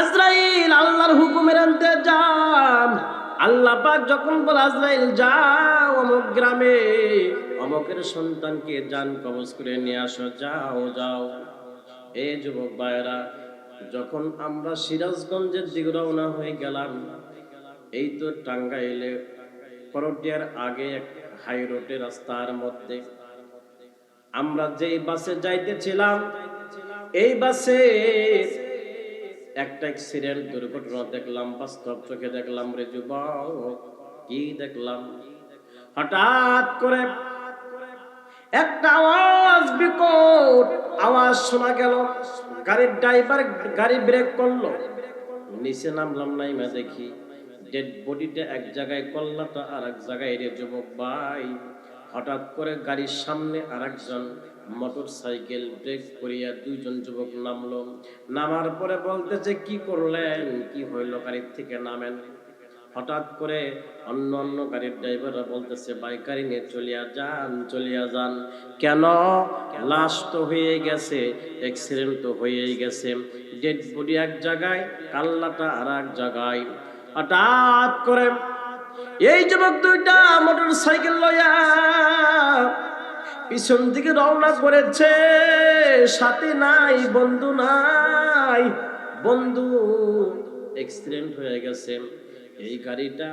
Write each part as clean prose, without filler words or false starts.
আজরাইল আল্লাহর হুকুমের ইন্তজাম। আল্লাহ পাক যখন বলে আজরাইল যাও অমুক গ্রামে অমুকের সন্তানকে জান কবজ করে নিয়ে আসো, যাও যাও। এই যুবক ভাইরা, যখন আমরা সিরাজগঞ্জের দিকে রওনা হয়ে গেলাম, এই তো টাঙ্গাইলে করটিয়ার আগে এক হাই রোডের রাস্তার মধ্যে আমরা যেই বাসে যাইতেছিলাম, এই বাসে একটা অ্যাক্সিডেন্ট দুর্ঘটনা দেখলাম, বাস্তব চোখে দেখলাম রে যুবক। কি দেখলাম? হঠাৎ করে একটা আওয়াজ, বিকট আওয়াজ শোনা গেল। গাড়ির ড্রাইভার গাড়ি ব্রেক করলো। নিচে নামলাম, নাইমা দেখি ডেড বডিটা এক জায়গায়, কল্লাটা আর এক জায়গায় রে যুবক ভাই। হঠাৎ করে গাড়ির সামনে আর একজন মোটর সাইকেল ব্রেক করিয়া দুইজন যুবক নামলো। নামার পরে বলতেছে কি করলেন, কি হইল, গাড়ির থেকে নামেন। হঠাৎ করে অন্য অন্য গাড়ির ড্রাইভাররা বলতেছে ভাই গাড়ি নিয়ে চলিয়া যান, চলিয়া যান। কেন? লাশ তো হয়ে গেছে, অ্যাক্সিডেন্ট তো হয়েই গেছে, ডেড বডি এক জায়গায়, কাল্লাটা আর এক জায়গায়। হঠাৎ করে এই যুবক দুইটা মোটর সাইকেল লইয়া পিছন দিকে রওনা করেছে। সাথে নাই, বন্ধু নাই, বন্ধু অ্যাক্সিডেন্ট হয়ে গেছে। এই গাড়িটা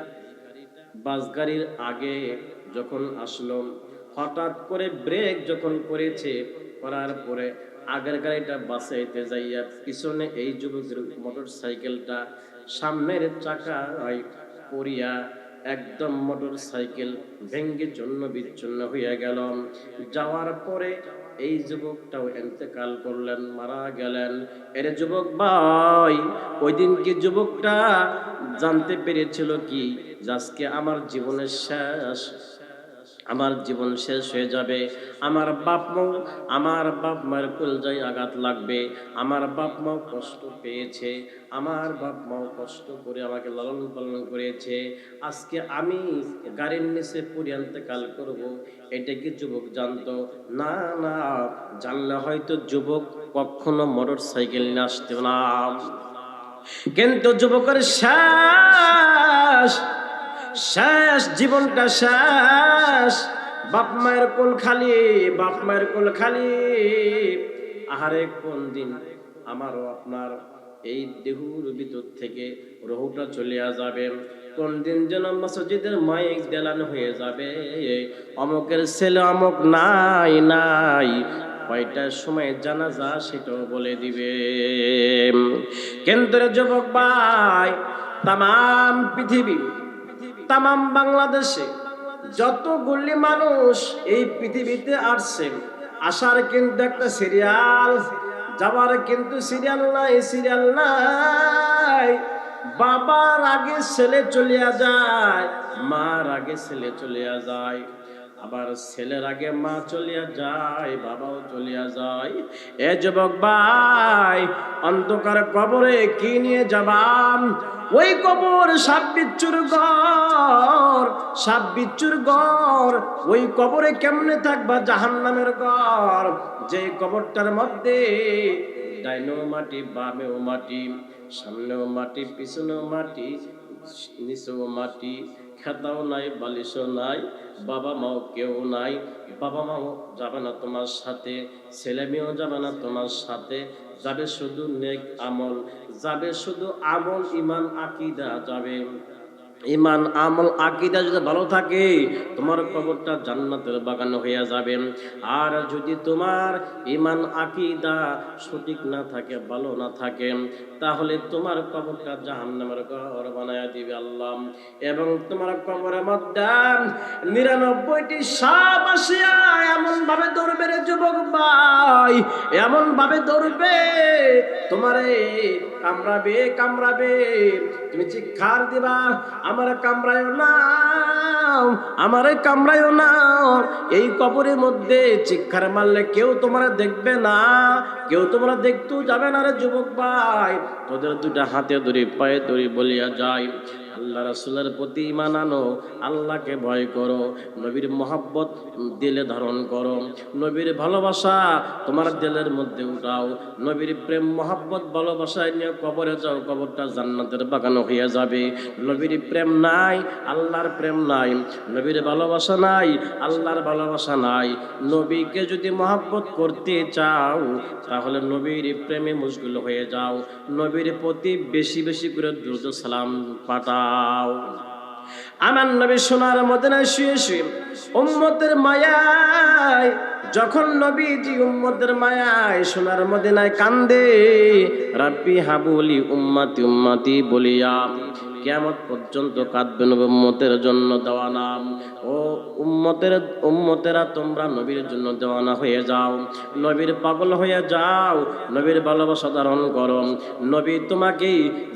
বাস গাড়ির আগে যখন আসলো, হঠাৎ করে ব্রেক যখন করেছে, করার পরে আগের গাড়িটা বাঁচাইতে যাইয়া পিছনে এই যুবকের মোটর সাইকেলটা সামনের চাকায় পড়িয়া একদম মোটর সাইকেল ভেঙ্গে চূর্ণ বিচ্ছিন্ন হইয়া গেল। যাওয়ার পরে এই যুবকটাও ইন্তেকাল করলেন, মারা গেলেন। এর যুবক ভাই, ওই দিন কি যুবকটা জানতে পেরেছিল কি আজকে আমার জীবনের শেষ, আমার জীবন শেষ হয়ে যাবে, আমার বাপ মায়ের কলজায় আঘাত লাগবে, আমার বাপ মাও কষ্ট পেয়েছে, আমার বাপ মাও কষ্ট করে আমাকে লালন পালন করেছে, আজকে আমি গাড়ির নিচে পড়ে ইন্তেকাল করব, এটা কি যুবক জানতো? না না, জানলে হয়তো যুবক কখনো মোটর সাইকেল নিয়ে আসতো না। কিন্তু যুবকের শেষ শেষ জীবনটা শেষ, বাপ মায়ের কোল খালি, বাপ মায়ের কোল খালি। আহারে কোন দিন আমারও আপনার এই দেহুর ভিতর থেকে রহুটা চলিয়া যাবে, কোন দিন যেন মসজিদের মাইক দেলান হয়ে যাবে, অমুকের ছেলে অমুক নাই নাই, কয়টার সময় জানাজা সেটাও বলে দিবে। কিন্তু যুবক ভাই, তাম পৃথিবী, তাম বাংলাদেশে যতগুলি মানুষ এই পৃথিবীতে আসছে, আসার কিন্তু একটা সিরিয়াল, যাওয়ার কিন্তু সিরিয়াল নাই, সিরিয়াল নাই। বাবার আগে ছেলে চলিয়া যায়, মার আগে ছেলে চলিয়া যায়, আবার ছেলের আগে মা চলিয়া যায়, বাবাও চলিয়া যায়। এ যুবক ভাই, অন্ধকার কবরে কি নিয়ে যাবাম? ওই কবর সাপ বিচ্ছুর ঘর, সাপ বিচ্ছুর ঘর। ওই কবরে কেমনে থাকবা? জাহান্নামের ঘর। যে কবরটার মধ্যে ডাইনেও মাটি, বামেও মাটি, সামনেও মাটি, পিছনেও মাটি, নিচেও মাটি, খেতাও নাই, বালিশও নাই, বাবা মাও কেউ নাই, বাবা মাও যাবে না তোমার সাথে, ছেলে মেয়েও যাবে না তোমার সাথে, যাবে শুধু নেক আমল, যাবে শুধু আমল, ইমান আকীদা যাবে। ইমান আমল আকীদা যদি ভালো থাকে, তোমার কবরটা জান্নাতের বাগান হইয়া যাবে। আর যদি তোমার ইমান আকীদা সঠিক না থাকে, ভালো না থাকে, তাহলে তোমার কবরটা জাহান্নামের ঘর বানায়া দিবে আল্লাহ। এবং তোমার কবরের মধ্যে 99টি সাপ আসিয়া এমন ভাবে ধরবে রে যুবক ভাই, এমন ভাবে ধরবে তোমারে, কামড়াবে কামড়াবে, তুমি চিৎকার দিবা আমার কামড়ায়ও না, আমারে কামড়ায়ও না। এই কবরের মধ্যে চিৎকার মারলে কেউ তোমরা দেখবে না, কেউ তোমরা দেখতেও যাবে না রে যুবক ভাই। তোদের দুটা হাতে ধরি, পায়ে ধরি বলিয়া যায়, আল্লাহ রাসূলের প্রতি ঈমান আনো, আল্লাহকে ভয় করো, নবীর মহব্বত দিলে ধারণ করো, নবীর ভালোবাসা তোমার দিলের মধ্যে উঠাও, নবীর প্রেম মহব্বত ভালোবাসায় নিয়ে কবরে যাও, কবরটা জান্নাতের বাগান হয়ে যাবে। নবীর প্রেম নাই, আল্লাহর প্রেম নাই, নবীর ভালোবাসা নাই, আল্লাহর ভালোবাসা নাই। নবীকে যদি মহব্বত করতে চাও তাহলে নবীর প্রেমে মশগুল হয়ে যাও, নবীর প্রতি বেশি বেশি করে দুরূদ সালাম পাঠাও। আমার নবী সোনার মদিনায় শুয়ে শুয়ে উম্মতের মায়ায়, যখন নবীজি উম্মতের মায়ায় সোনার মদিনায় কান্দে, রাব্বি হাবুলি উম্মতি উম্মতি বলিয়া কিয়ামত পর্যন্ত কাঁদবেন উম্মতের জন্য দেওয়ানা। ও উম্মতেরা তোমরা নবীর জন্য দেওয়ানা হয়ে যাও, নবীর পাগল হয়ে যাও, নবীর ভালোবাসা ধারণ করো। নবী তোমাকে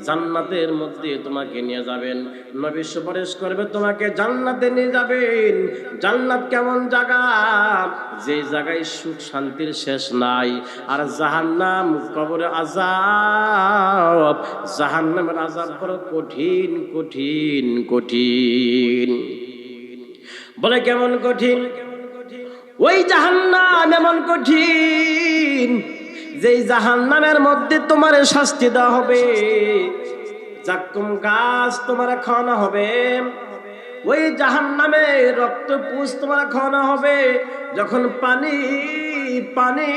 জান্নাতের মধ্যে তোমাকে নিয়ে যাবেন, নবী সুপারিশ করবে তোমাকে জান্নাতে নিয়ে যাবেন। জান্নাত কেমন জায়গা, যে জায়গায় সুখ শান্তির শেষ নাই। আর জাহান্নাম কবরে আযাব, জাহান্নামের আযাব বড় কঠিন কঠিন কঠিন। বলে কেমন কঠিন? ওই জাহান্নাম এমন কঠিন যেই জাহান্নামের মধ্যে তোমার শাস্তি দেওয়া হবে, জাক্কুম গাছ তোমার খাওয়ানো হবে, ওই জাহান্নামে রক্ত পুষ তোমার খাওয়ানো হবে। যখন পানি পানি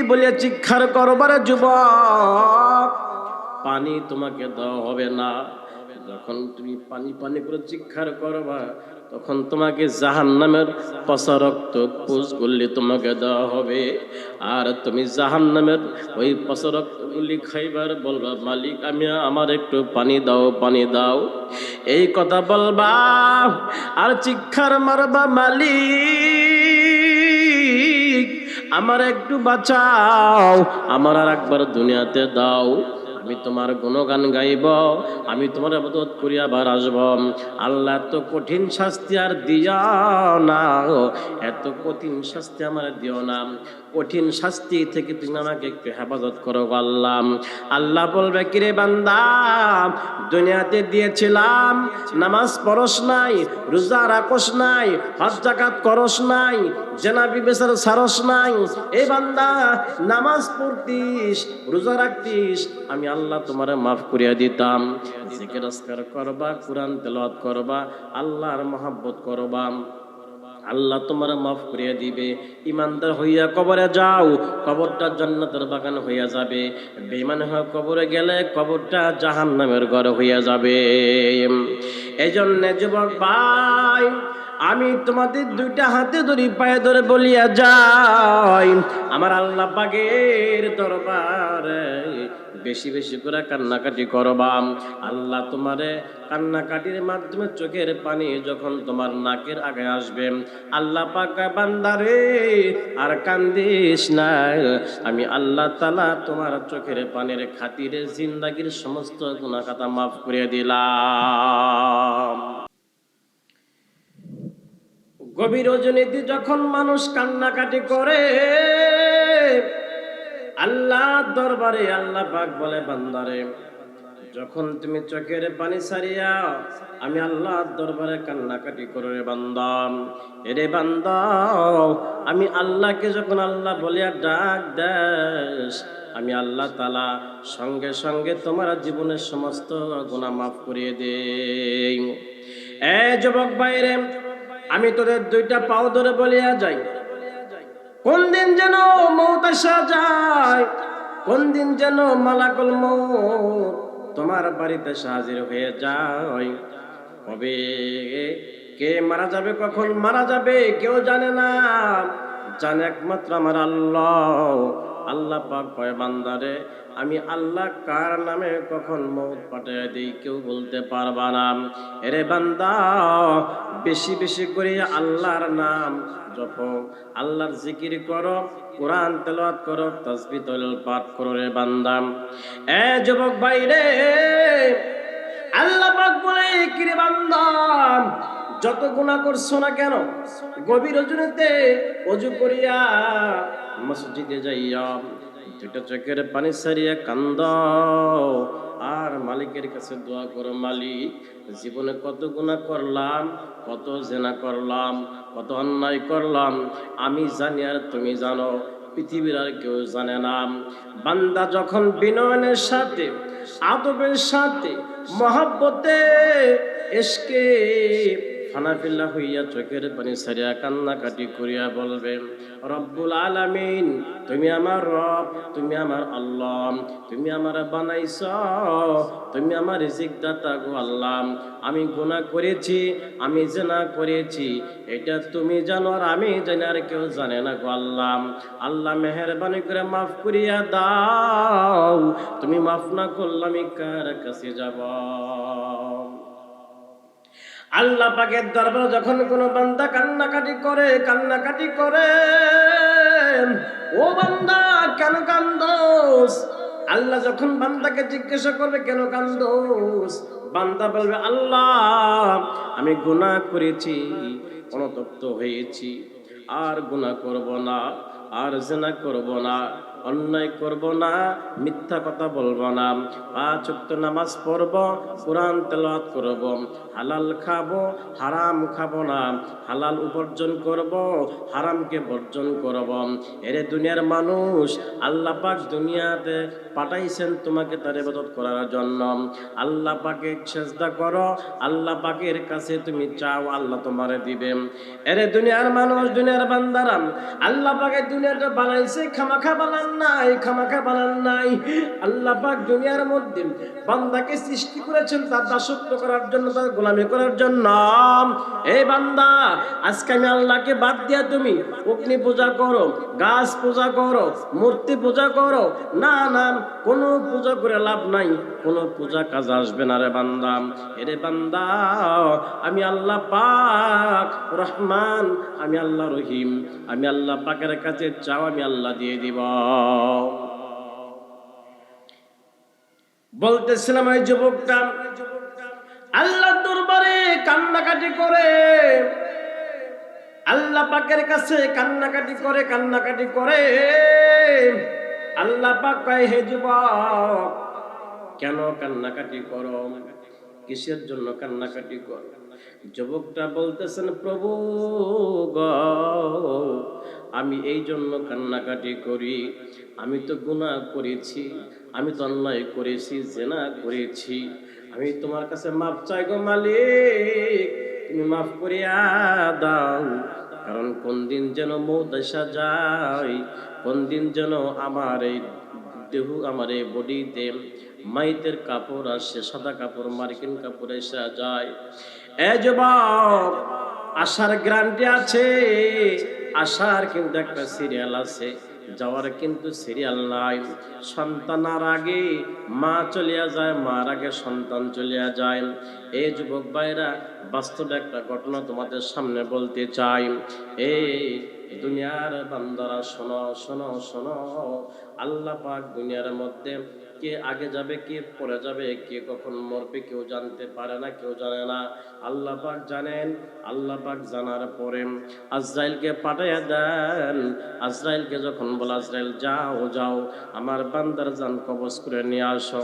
বলে চিৎকার করবার যুবক, পানি তোমাকে দেওয়া হবে না। যখন তুমি পানি পানি করে চিৎকার করবা তখন তোমাকে জাহান্নামের পচা রক্ত পুষগুলি তোমাকে দেওয়া হবে। আর তুমি জাহান্নামের ওই পচা রক্তগুলি খাইবার বলবা, মালিক আমি আমার একটু পানি দাও পানি দাও, এই কথা বলবা আর চিৎকার মারবা, মালিক আমার একটু বাঁচাও, আমার আর একবার দুনিয়াতে দাও, আমি তোমার গুণগান গাইব, আমি তোমার ইবাদত করি আবার আসব। আল্লাহ এত কঠিন শাস্তি আর দিও না, এত কঠিন শাস্তি আমার দিও না, কঠিন শাস্তি থেকে তুমি আমাকে একটু হেফাজত করো আল্লাহ। আল্লাহ বলবে, কিরে বান্দা, দুনিয়াতে দিয়েছিলাম, নামাজ পড়স নাই, রোজা রাখস নাই, হজ যাকাত করস নাই, জেনা বিবেচার ছাড়স নাই, এই বান্দা নামাজ পড়তিস, রোজা রাখতিস, আমি আল্লাহ তোমারে মাফ করিয়া দিতাম। জিকির আজকার করবা, কুরআন তেলাওয়াত করবা, আল্লাহর মহব্বত করবা, আল্লাহ তোমার মাফ করিয়া দিবে। ইমানদার হইয়া কবরে যাও, কবরটা জান্নাতের বাগান হইয়া যাবে। বেঈমান হয়ে কবরে গেলে কবরটা জাহান্নামের ঘর হইয়া যাবে। এই জন্য যুবক ভাই, আমি তোমাদের দুইটা হাতে ধরি, পায়ে ধরে বলিয়া যাই, আমার আল্লাহ পাকের দরবারে বেশি বেশি করে কান্নাকাটি করবা। আল্লাহ তোমারে কান্নাকাটির মাধ্যমে চোখের পানি যখন তোমার নাকের আগে আসবে, আল্লাহ পাক বান্দারে আর কান্দিস না, আমি আল্লাহ তাআলা তোমার চোখের পানির খাতিরে জিন্দেগীর সমস্ত গুনাহ খাতা মাফ করে দিলাম। গভীর রজনীতে যখন মানুষ কান্নাকাটি করে, আল্লাহর দরবারে আল্লাহ পাক বলে, বান্দারে যখন তুমি চোখের পানি ছাড়িয়া আমি আল্লাহর দরবারে কান্নাকাটি করো রে বান্দা, এরে বান্দা, আমি আল্লাহকে যখন আল্লাহ বলিয়া ডাক দেস, আমি আল্লাহ তাআলা সঙ্গে সঙ্গে তোমার জীবনের সমস্ত গুনাহ মাফ করিয়ে দেই। এ যুবক ভাইরে, আমি তোদের দুইটা পাও ধরে বলিয়া যাই, কোন দিন যেন মওত আসা যায়, কোন দিন যেন মালাকুল মওত তোমার বাড়িতে হাজির হয়ে যায়। কবে কে মারা যাবে, কখন মারা যাবে কেউ জানে না, জানে একমাত্র আমার আল্লাহ। আল্লাহ পাক কয়, বান্দারে আমি আল্লাহ কার নামে কখন মওত পাঠিয়ে দিই কেউ বলতে পারবা না। এরে বান্দা, বেশি বেশি করে আল্লাহর নাম জপো, আল্লাহর জিকির করো, কোরআন তেলাওয়াত করো, তাসবিহ তাহলিল পাঠ করো রে বান্দা। এ যুবক ভাই রে, আল্লাহ পাক বলে, কি রে বান্দা, যত গুনাহ করছো না কেন, গভীর রজনীতে ওযু করিয়া মসজিদে যাইয়া দুইটা চোখের পানি ছাড়িয়া কান্দাও, আর মালিকের কাছে দোয়া করো, মালিক জীবনে কত গুনাহ করলাম, কত জেনা করলাম, কত অন্যায় করলাম, আমি জানি আর তুমি জানো, পৃথিবীর আর কেউ জানে না। বান্দা যখন বিনয়ের সাথে, আদবের সাথে, মহব্বতে, ইশকে ফানাফিল্লা হইয়া চোখের পানি সারিয়া কান্নাকাটি করিয়া বলবে, রব্বুল আলামিন তুমি আমার রব, তুমি আমার আল্লাহ, তুমি আমার বানাইছ, তুমি আমার রিজিক দাতা গো আল্লাহ, আমি গুনাহ করেছি, আমি জিনা করেছি, এটা তুমি জানো আর আমি জানি, আর কেউ জানে না গো আল্লাহ। আল্লাহ মেহেরবানি করে মাফ করিয়া দাও, তুমি মাফ না করলে আমি কার কাছে যাব? আল্লাহ পাকের দরবারে যখন কোনো বান্দা কান্নাকাটি করে, ও বান্দা কেন কান্দোস? আল্লাহ যখন বান্দাকে জিজ্ঞাসা করবে কেন কান্দোস, বান্দা বলবে, আল্লাহ আমি গুনাহ করেছি, অনুতপ্ত হয়েছি, আর গুনাহ করব না, আর জিনা করব না, অন্যায় করব না, মিথ্যা কথা বলবো না, 5 ওয়াক্ত নামাজ পড়ব, কোরআন তেলাওয়াত করব, হালাল খাবো, হারাম খাবো না, হালাল উপার্জন করব, হারামকে বর্জন করব। এরে দুনিয়ার মানুষ, আল্লাহ পাক দুনিয়াতে পাঠাইছেন তোমাকে তার ইবাদত করার জন্য। আল্লাহ পাকে সেজদা করো, আল্লাহ পাকের কাছে তুমি চাও, আল্লাহ তোমারে দিবেন। এরে দুনিয়ার মানুষ, দুনিয়ার বান্দারা, আল্লাহ পাকে দুনিয়াটা বানাইছে, খামাখা বানান নাই। আল্লাহ পাক দুনিয়ার মধ্যে বান্দাকে সৃষ্টি করেছেন তার দাসত্ব করার জন্য, তার গোলামি করার জন্য। এই বান্দা, আজকে আমি আল্লাহকে বাদ দিয়া তুমি অগ্নি পূজা করো, গাছ পূজা করো, মূর্তি পূজা করো, না না, কোনো পূজা করে লাভ নাই, কোনো পূজা কাজ আসবে না রে বান্দা। এরে বান্দা, আমি আল্লাহ পাক রহমান, আমি আল্লাহ রহিম, আমি আল্লাহ পাকের কাছে চাও, আমি আল্লাহ দিয়ে দিব। বলতেছিলাম ওই যুবকটা আল্লাহর দরবারে কান্নাকাটি করে, আল্লাহ পাকের কাছে কান্নাকাটি করে। আল্লাহ পাক কয়, হে যুবক কেন কান্নাকাটি করো, কিসের জন্য কান্নাকাটি করো? যুবকটা বলতেছেন, প্রভু গো, আমি এই জন্য কান্নাকাটি করি, আমি তো গুনাহ করেছি, আমি তো অন্যায় করেছি, জিনা করেছি, আমি তোমার কাছে মাফ চাই গো মালিক, তুমি মাফ করিয়া দাও। কারণ কোন দিন যেন মৌত আসা যায়, কোন দিন যেন আমার এই দেহ, আমার এই বডিতে মাইতের কাপড় আসে, সাদা কাপড়, মার্কিন কাপড় এসে যায়। এ যুবক, আসার গ্যারান্টি আছে, আসার কিন্তু একটা সিরিয়াল আছে, যাওয়ার কিন্তু সিরিয়াল নাই। সন্তানের আগে মা চলিয়া যায়, মার আগে সন্তান চলিয়া যায়। এই যুবক ভাইরা, বাস্তব একটা ঘটনা তোমাদের সামনে বলতে চাই। এই দুনিয়ার বান্দারা, শোনো শোনো শোনো, আল্লাহ পাক দুনিয়ার মধ্যে কে আগে যাবে, কে পরে যাবে, কে কখন মরবে কেউ জানতে পারে না, কেউ জানে না। আল্লাহ পাক জানেন। আল্লাহ পাক জানার পরে আজরাইলকে পাঠাইয়া দেন। আজরাইলকে যখন বলা, আজরাইল যাও যাও, আমার বান্দার জান কবজ করে নিয়ে আসো।